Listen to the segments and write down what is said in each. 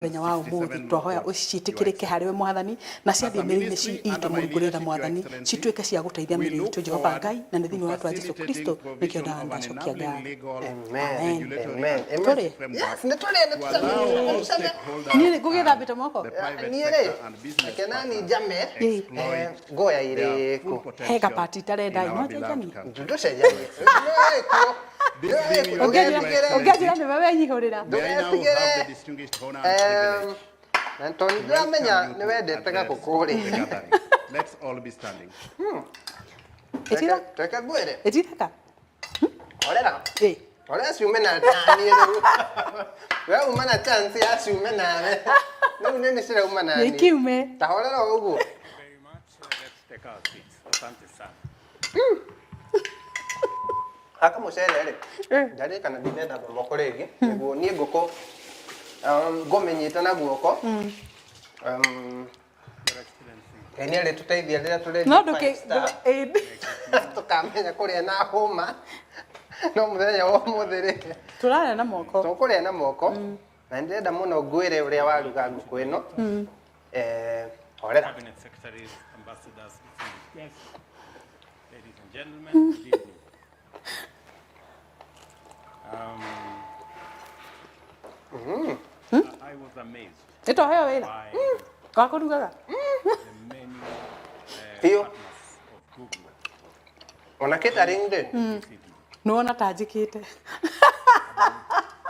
Benya wa umuthi twahoya ucitikirike hariwe mwathani na ciathie miri-ini ciitũ mũrungũrĩra mwathani cituĩke cia gũteithia mĩrĩ itũ Jehova Ngai na nĩ thĩinĩ wa Jesũ Jesu Kristo nĩkĩo ndacokia ngai. Amen. Amen. Tũrĩ? Yes, nĩ tũrĩ Niĩ ngũgĩthambĩte moko? Niĩ rĩ kenani njame ngoya irĩkũ He gabati itarenda no njenjani ndũcenjanie ũngĩnjĩra nĩ we wenyihũrĩra Anton ndamenya nĩ wendete gakũkũrĩ. Let's all be standing. Teka gwere ĩtireka orera orera ciume na tani rĩu we uma na chance ya ciume nawe rĩu nĩ cira uma na nĩ kiume ta orera ũguo. Very much. Let's take our seats. Asante sana. Haka mucere rĩ ndarĩ kana ndĩrenda moko rĩngĩ nĩguo niĩ ngũkũ ngomenyita na guoko Kenya rĩ tũteithia rĩrĩa tũrĩ no ndũkĩ tũkamenya kũrĩa na hũma no mũthenya wa ũmũthĩ rĩ tũrarĩa na moko tũkũrĩa na moko na ndĩrenda mũno ngwĩre ũrĩa waruga ngũkũ ĩno orera. Cabinet secretaries, ambassadors, guests, ladies and gentlemen, good evening. I was amazed ĩtoheo wĩra by wakũrugaga the many Hiyo. partners of Google Ona catering ndĩ nĩwona ta njĩkĩte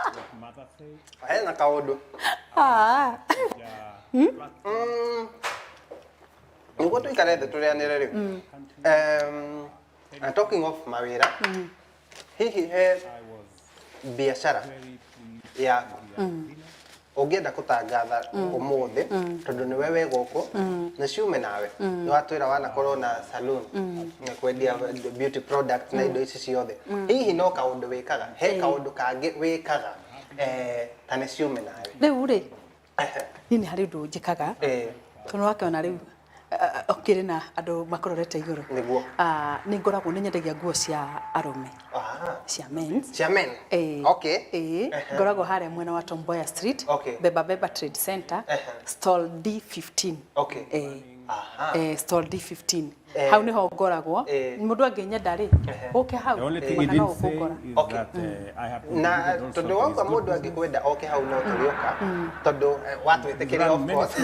what Mother said, hena kaũndũ their platform, nĩguo tũikare thĩ tũrĩanĩre rĩu. Talking of mawĩra hihi he I was biacara very pleased ya with their dinner. ũngĩenda gũtangatha ũmũthĩ tondũ nĩ wewe gũkũ na ciume nawe nĩ watwĩra wanakorwo na saloon na kwendia beauty products na indo ici ciothe hihi no kaũndũ wĩkaga he kaũndũ kangĩ wĩkaga ta nĩ ciume nawe rĩu rĩ niĩ nĩ harĩ ũndũ njĩkaga tondũ wakĩona rĩu okĩrĩ na andũ makororete igũrũ nĩguo nĩ ngoragwo nĩ nyendagia nguo cia arũme cia men cia men okay ngoragwo harĩa mwena wa Tom Mboya Street Beba Trade Center stall D15 stall D15 hau niho ngoragwo mũndũ angĩnyenda rĩ ũke hau The only thing he didn't say is that I have to na tondũ wauga mũndũ angĩkwenda oke hau no tũrĩoka tondũ watwĩtĩkĩria of course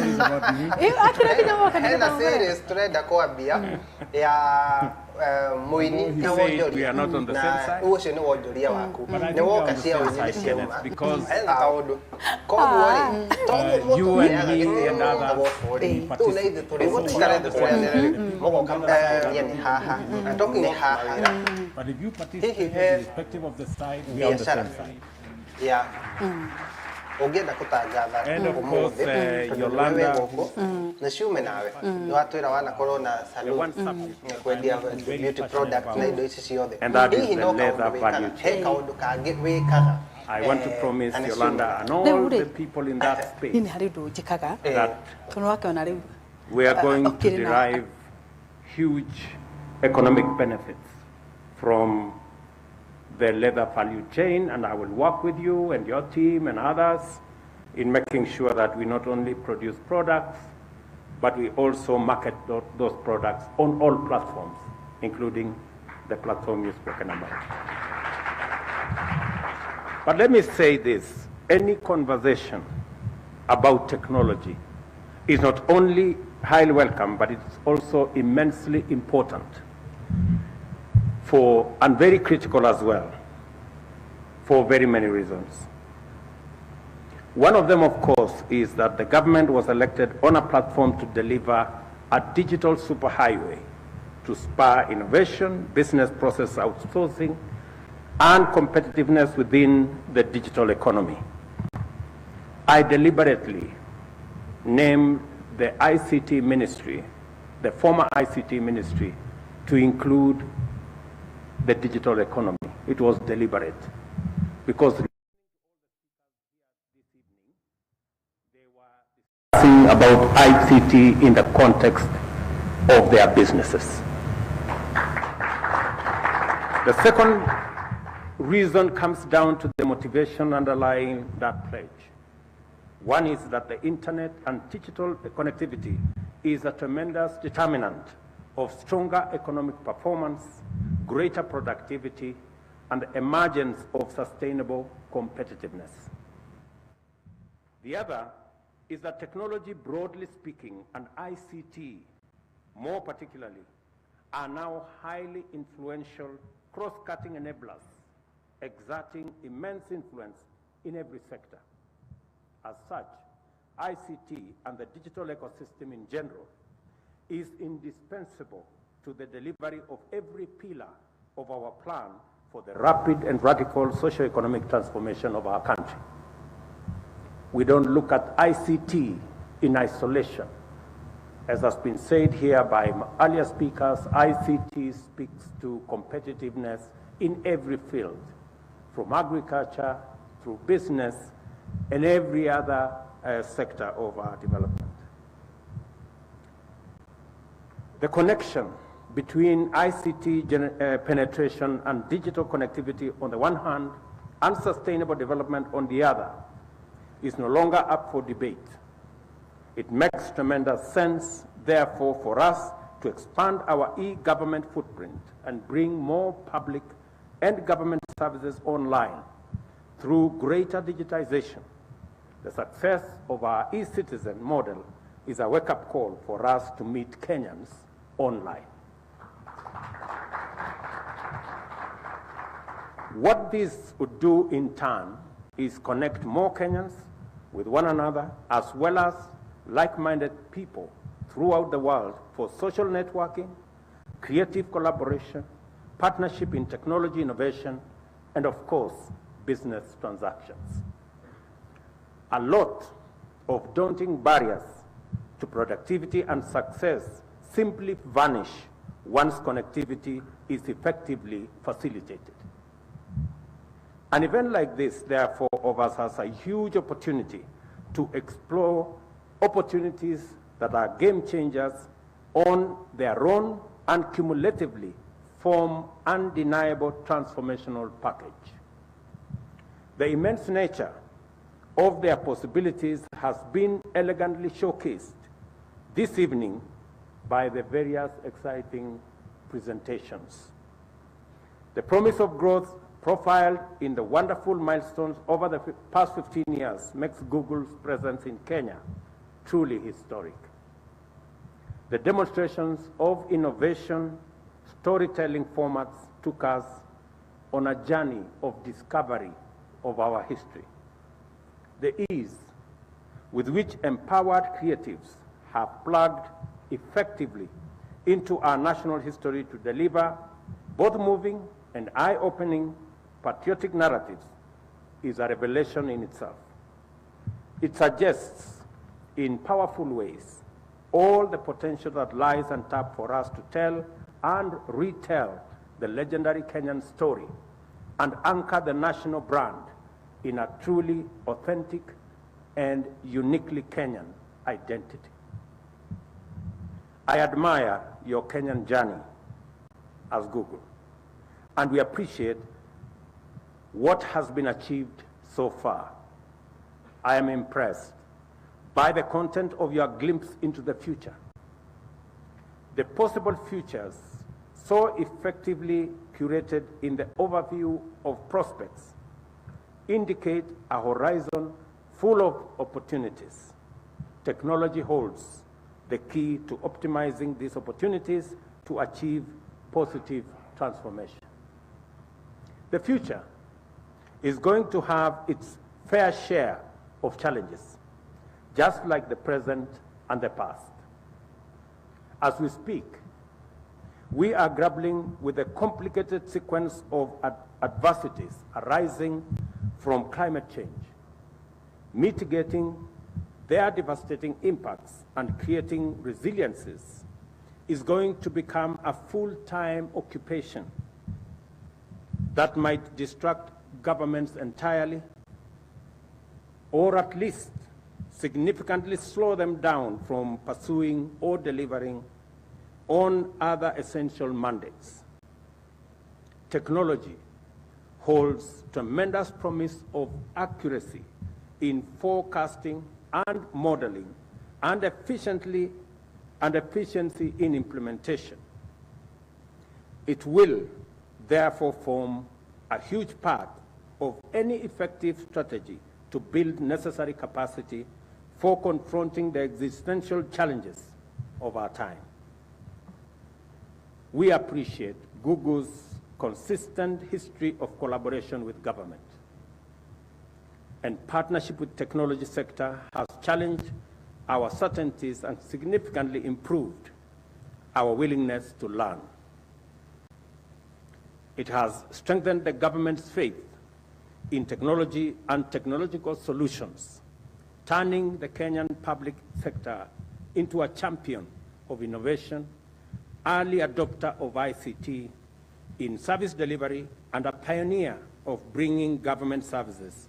hena series tũrenda kwambia ya mũini na wonjoria na ũcio nĩ wonjoria waku nĩ woka cia ũini nĩ ciauma hena kaũndũ koguo rĩ tondũ you and me and others tu na ithe tũrĩ gũtikare thĩ tũrĩanĩre mũgoka yani haha talking of haha but if you participate irrespective of the side, we are on the same side. Yeah. Ũngĩenda gũtangatha ũmũthĩ Yolanda gũkũ na ciume nawe nĩ watwĩra wanakorwo na saloon na kwendia beauty products na indo ici ciothe hihi no kaũndũ wĩkaga he kaũndũ kangĩ wĩkaga. I want to promise Yolanda and all the people in that space niĩ nĩ harĩ ũndũ njĩkaga tondũ wakĩona rĩu we are going to derive huge economic benefits from the leather value chain, and I will work with you and your team and others in making sure that we not only produce products, but we also market those products on all platforms, including the platform you've spoken about. But let me say this, any conversation about technology is not only highly welcome, but it's also immensely important and very critical as well, for very many reasons. One of them, of course, is that the government was elected on a platform to deliver a digital superhighway to spur innovation, business process outsourcing, and competitiveness within the digital economy. I deliberately named the ICT ministry, the former ICT ministry, to include the digital economy. It was deliberate because they were discussing about ICT in the context of their businesses. The second reason comes down to the motivation underlying that pledge. One is that the internet and digital connectivity is a tremendous determinant of stronger economic performance, greater productivity, and the emergence of sustainable competitiveness. The other is that technology, broadly speaking, and ICT, more particularly, are now highly influential, cross-cutting enablers, exerting immense influence in every sector. As such, ICT and the digital ecosystem in general is indispensable to the delivery of every pillar of our plan for the rapid and radical socio-economic transformation of our country. We don't look at ICT in isolation. As has been said here by earlier speakers, ICT speaks to competitiveness in every field, from agriculture through business and every other sector of our development. The connection between ICT penetration and digital connectivity on the one hand and sustainable development on the other is no longer up for debate. It makes tremendous sense, therefore, for us to expand our e-government footprint and bring more public and government services online through greater digitization. The success of our e-citizen model is a wake-up call for us to meet Kenyans online. What this would do in turn is connect more Kenyans with one another, as well as like-minded people throughout the world for social networking, creative collaboration, partnership in technology innovation, and of course, business transactions. A lot of daunting barriers to productivity and success simply vanish once connectivity is effectively facilitated. An event like this, therefore, offers us a huge opportunity to explore opportunities that are game changers on their own and cumulatively form undeniable transformational package. The immense nature of their possibilities has been elegantly showcased this evening by the various exciting presentations. The promise of growth profiled in the wonderful milestones over the past 15 years makes Google's presence in Kenya truly historic. The demonstrations of innovation, storytelling formats took us on a journey of discovery of our history. The ease with which empowered creatives have plugged effectively into our national history to deliver both moving and eye-opening patriotic narratives is a revelation in itself. It suggests in powerful ways all the potential that lies untapped for us to tell and retell the legendary Kenyan story and anchor the national brand in a truly authentic and uniquely Kenyan identity. I admire your Kenyan journey as Google, and we appreciate what has been achieved so far. I am impressed by the content of your glimpse into the future. The possible futures so effectively curated in the overview of prospects indicate a horizon full of opportunities. Technology holds the key to optimizing these opportunities to achieve positive transformation. The future is going to have its fair share of challenges, just like the present and the past. As we speak, we are grappling with a complicated sequence of adversities arising from climate change, mitigating their devastating impacts and creating resiliences is going to become a full-time occupation that might distract governments entirely, or at least significantly slow them down from pursuing or delivering on other essential mandates. Technology holds tremendous promise of accuracy in forecasting and modeling and efficiency in implementation. It will therefore form a huge part of any effective strategy to build necessary capacity for confronting the existential challenges of our time. We appreciate Google's consistent history of collaboration with government, and partnership with technology sector has challenged our certainties and significantly improved our willingness to learn. It has strengthened the government's faith in technology and technological solutions, turning the Kenyan public sector into a champion of innovation, early adopter of ICT in service delivery, and a pioneer of bringing government services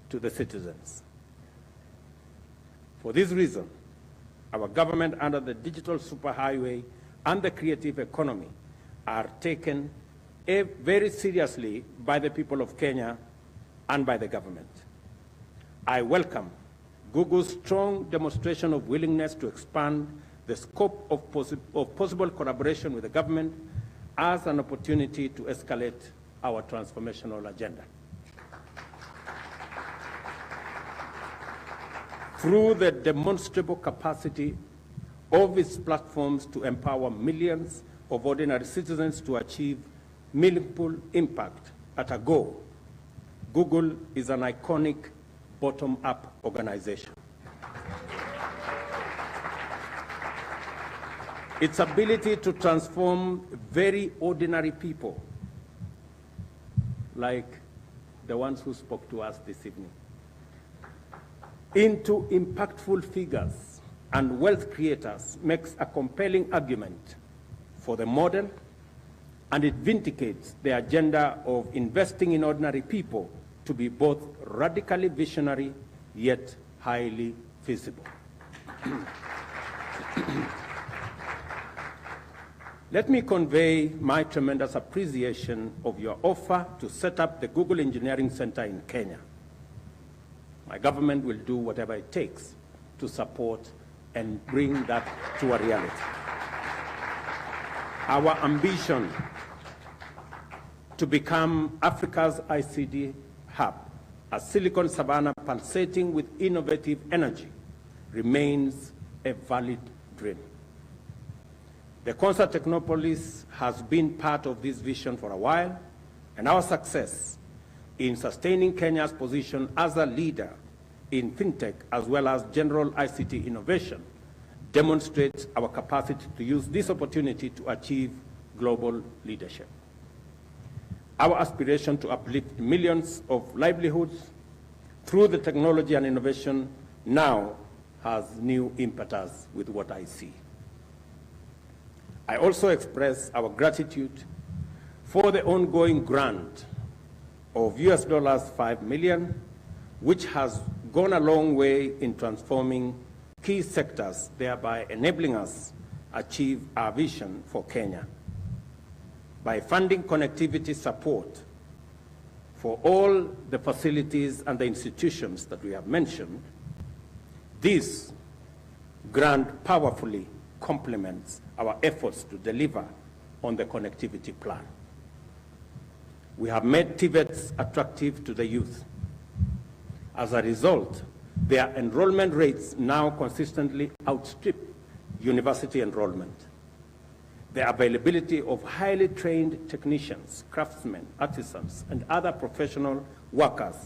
to the citizens. For this reason, our government under the digital superhighway and the creative economy are taken very seriously by the people of Kenya and by the government. I welcome Google's strong demonstration of willingness to expand the scope of possible collaboration with the government as an opportunity to escalate our transformational agenda. Through the demonstrable capacity of its platforms to empower millions of ordinary citizens to achieve meaningful impact at a go, Google is an iconic bottom-up organization. Its ability to transform very ordinary people, like the ones who spoke to us this evening, into impactful figures and wealth creators makes a compelling argument for the model, and it vindicates the agenda of investing in ordinary people to be both radically visionary yet highly feasible. Let me convey my tremendous appreciation of your offer to set up the Google Engineering Center in Kenya. My government will do whatever it takes to support and bring that to a reality. Our ambition to become Africa's ICT hub, a Silicon Savannah pulsating with innovative energy, remains a valid dream. The Concert Technopolis has been part of this vision for a while, and our success in sustaining Kenya's position as a leader in fintech as well as general ICT innovation demonstrates our capacity to use this opportunity to achieve global leadership. Our aspiration to uplift millions of livelihoods through the technology and innovation now has new impetus with what I see. I also express our gratitude for the ongoing grant of $5 million, which has gone a long way in transforming key sectors, thereby enabling us to achieve our vision for Kenya. By funding connectivity support for all the facilities and the institutions that we have mentioned, this grant powerfully complements our efforts to deliver on the connectivity plan. We have made TVETs attractive to the youth. As a result, their enrollment rates now consistently outstrip university enrollment. The availability of highly trained technicians, craftsmen, artisans, and other professional workers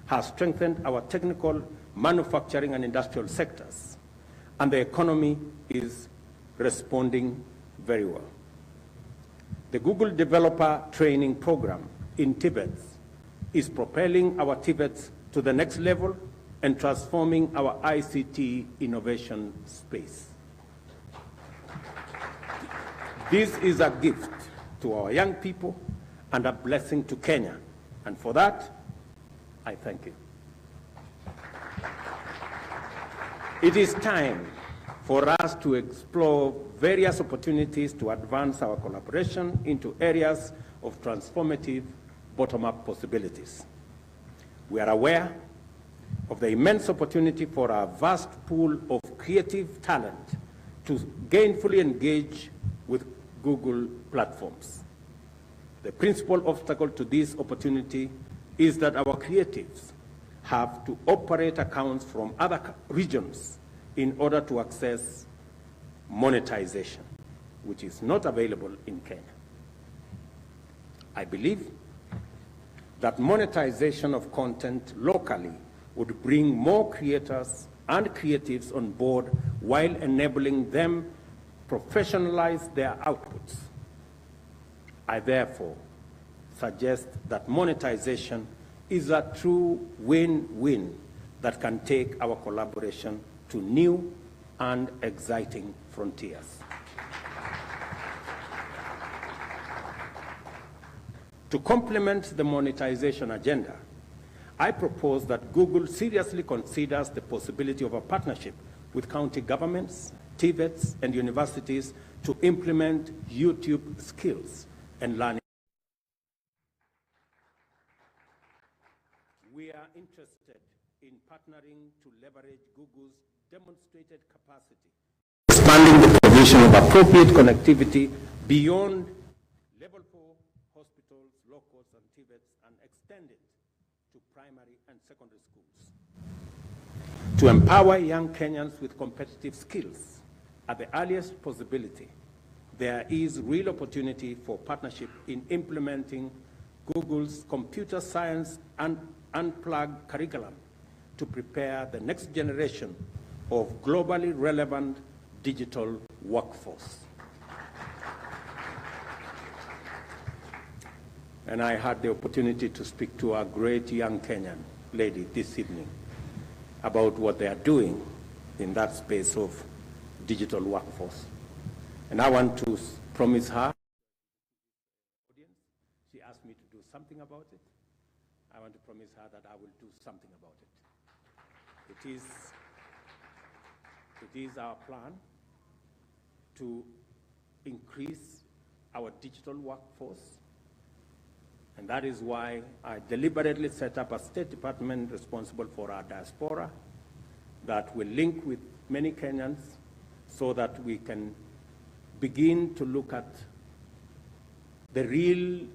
has strengthened our technical, manufacturing, and industrial sectors, and the economy is responding very well. The Google Developer Training Program in TVETs is propelling our TVETs to the next level and transforming our ICT innovation space. This is a gift to our young people and a blessing to Kenya, and for that, I thank you. It is time for us to explore various opportunities to advance our collaboration into areas of transformative bottom-up possibilities. We are aware of the immense opportunity for our vast pool of creative talent to gainfully engage with Google platforms. The principal obstacle to this opportunity is that our creatives have to operate accounts from other regions in order to access monetization, which is not available in Kenya. I believe that monetization of content locally would bring more creators and creatives on board while enabling them professionalize their outputs. I therefore suggest that monetization is a true win-win that can take our collaboration to new and exciting frontiers. To complement the monetization agenda, I propose that Google seriously considers the possibility of a partnership with county governments, TVETs, and universities to implement YouTube skills and learning. We are interested in partnering to leverage Google's demonstrated capacity, expanding the provision of appropriate connectivity beyond level 4 hospitals, locals, and TVETs, and extend it to primary and secondary schools. To empower young Kenyans with competitive skills at the earliest possibility, there is real opportunity for partnership in implementing Google's computer science and unplugged curriculum to prepare the next generation of globally relevant digital workforce. And I had the opportunity to speak to a great young Kenyan lady this evening about what they are doing in that space of digital workforce. And I want to promise her, she asked me to do something about it. I want to promise her that I will do something about it. It is our plan to increase our digital workforce, and that is why I deliberately set up a State Department responsible for our diaspora that will link with many Kenyans so that we can begin to look at the real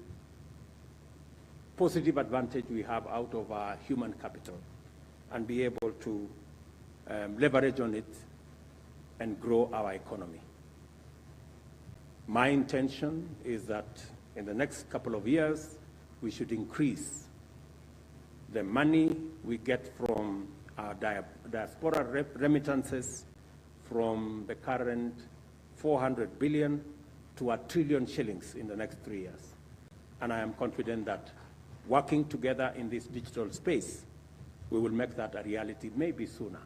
positive advantage we have out of our human capital and be able to leverage on it and grow our economy. My intention is that in the next couple of years, we should increase the money we get from our diaspora remittances from the current 400 billion to 1 trillion shillings in the next 3 years. And I am confident that working together in this digital space, we will make that a reality maybe sooner.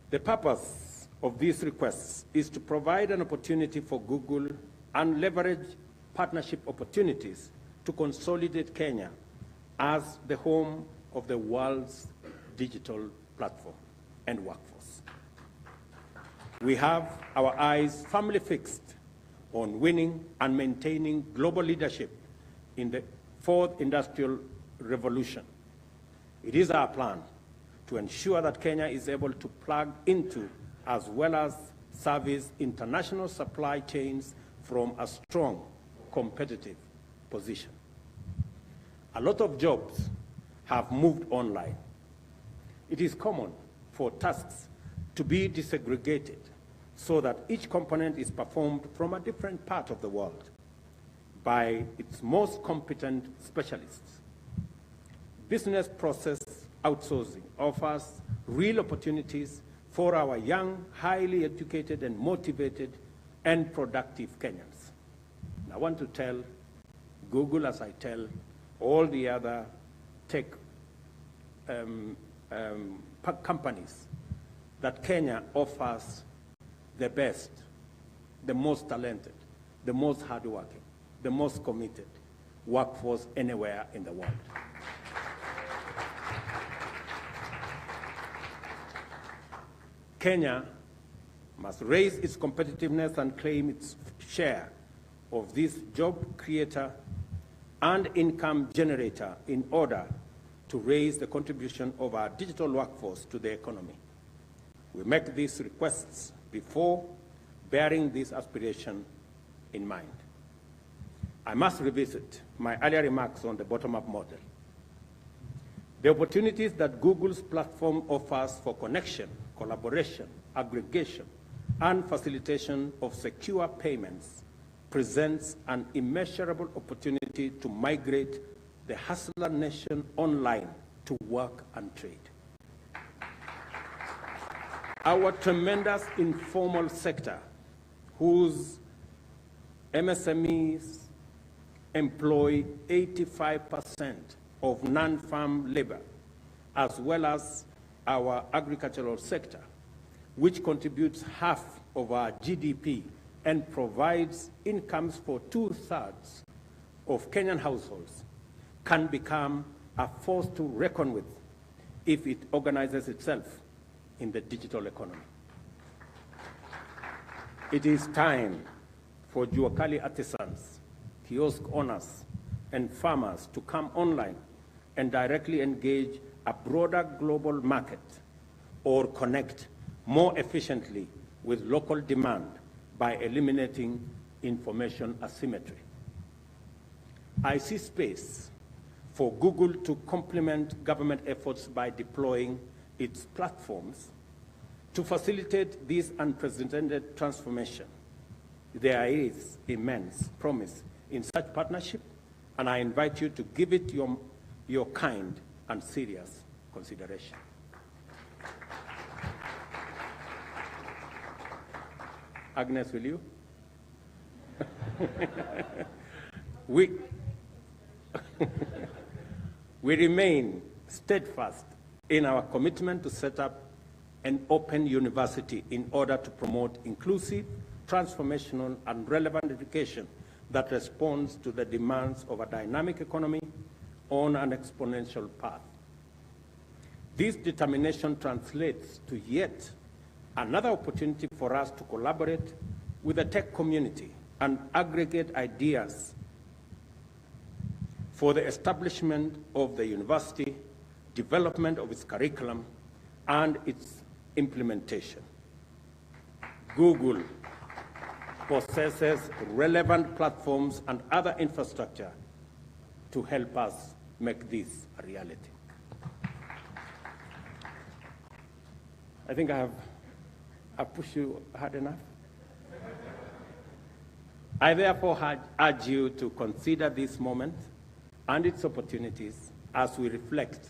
The purpose of these requests is to provide an opportunity for Google and leverage partnership opportunities to consolidate Kenya as the home of the world's digital platform and workforce. We have our eyes firmly fixed on winning and maintaining global leadership in the fourth industrial revolution. It is our plan to ensure that Kenya is able to plug into as well as service international supply chains from a strong competitive position. A lot of jobs have moved online. It is common for tasks to be disaggregated so that each component is performed from a different part of the world by its most competent specialists. Business process outsourcing offers real opportunities for our young, highly educated and motivated and productive Kenyans. And I want to tell Google, as I tell all the other tech companies, that Kenya offers the best, the most talented, the most hardworking, the most committed workforce anywhere in the world. Kenya must raise its competitiveness and claim its share of this job creator and income generator in order to raise the contribution of our digital workforce to the economy. We make these requests before bearing this aspiration in mind. I must revisit my earlier remarks on the bottom-up model. The opportunities that Google's platform offers for connection, collaboration, aggregation, and facilitation of secure payments presents an immeasurable opportunity to migrate the hustler nation online to work and trade. Our tremendous informal sector, whose MSMEs employ 85% of non-farm labor, as well as our agricultural sector, which contributes half of our GDP and provides incomes for 2/3 of Kenyan households, can become a force to reckon with if it organizes itself in the digital economy. It is time for Juakali artisans, kiosk owners, and farmers to come online and directly engage a broader global market or connect more efficiently with local demand by eliminating information asymmetry. I see space for Google to complement government efforts by deploying its platforms to facilitate this unprecedented transformation. There is immense promise in such partnership, and I invite you to give it your kind and serious consideration. Agnes, will you? We remain steadfast in our commitment to set up an open university in order to promote inclusive, transformational, and relevant education that responds to the demands of a dynamic economy on an exponential path. This determination translates to yet another opportunity for us to collaborate with the tech community and aggregate ideas for the establishment of the university, development of its curriculum, and its implementation. Google possesses relevant platforms and other infrastructure to help us make this a reality. I think I've pushed you hard enough. I therefore urge you to consider this moment and its opportunities as we reflect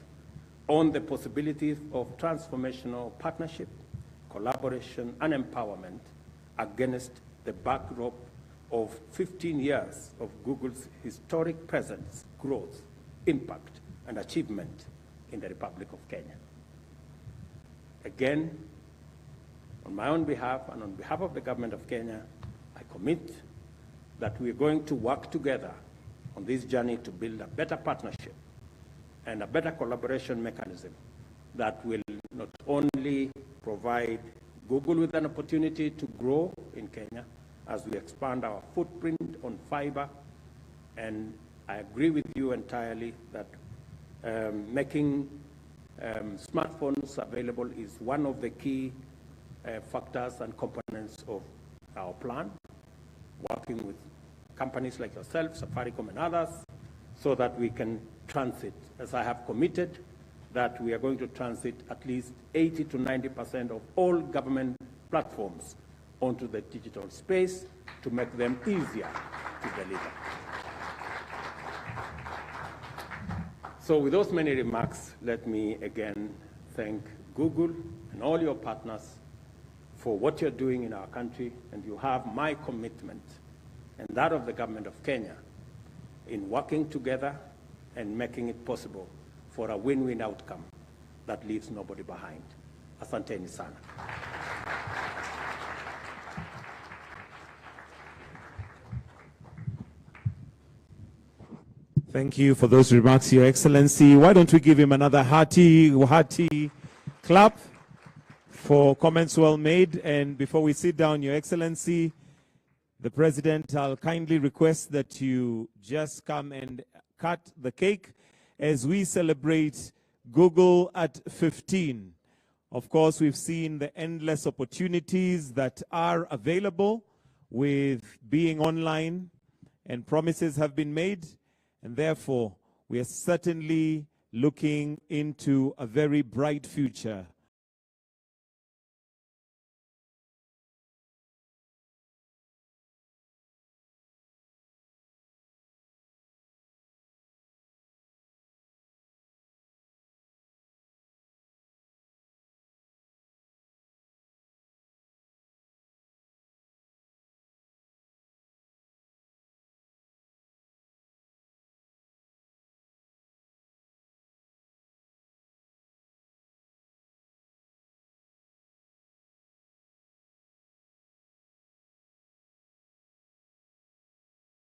on the possibilities of transformational partnership, collaboration, and empowerment against the backdrop of 15 years of Google's historic presence, growth, impact, and achievement in the Republic of Kenya. Again, on my own behalf and on behalf of the government of Kenya, I commit that we are going to work together on this journey to build a better partnership and a better collaboration mechanism that will not only provide Google with an opportunity to grow in Kenya as we expand our footprint on fiber, and I agree with you entirely that making smartphones available is one of the key factors and components of our plan, working with companies like yourself, Safaricom and others, so that we can transit, as I have committed, that we are going to transit at least 80 to 90% of all government platforms onto the digital space to make them easier to deliver. So with those many remarks, let me again thank Google and all your partners for what you're doing in our country, and you have my commitment and that of the government of Kenya in working together and making it possible for a win-win outcome that leaves nobody behind. Asanteni sana. Thank you for those remarks, Your Excellency. Why don't we give him another hearty clap for comments well made. And before we sit down, Your Excellency, the President, I'll kindly request that you just come and cut the cake. as we celebrate Google at 15. Of course, we've seen the endless opportunities that are available with being online, and promises have been made, and therefore we are certainly looking into a very bright future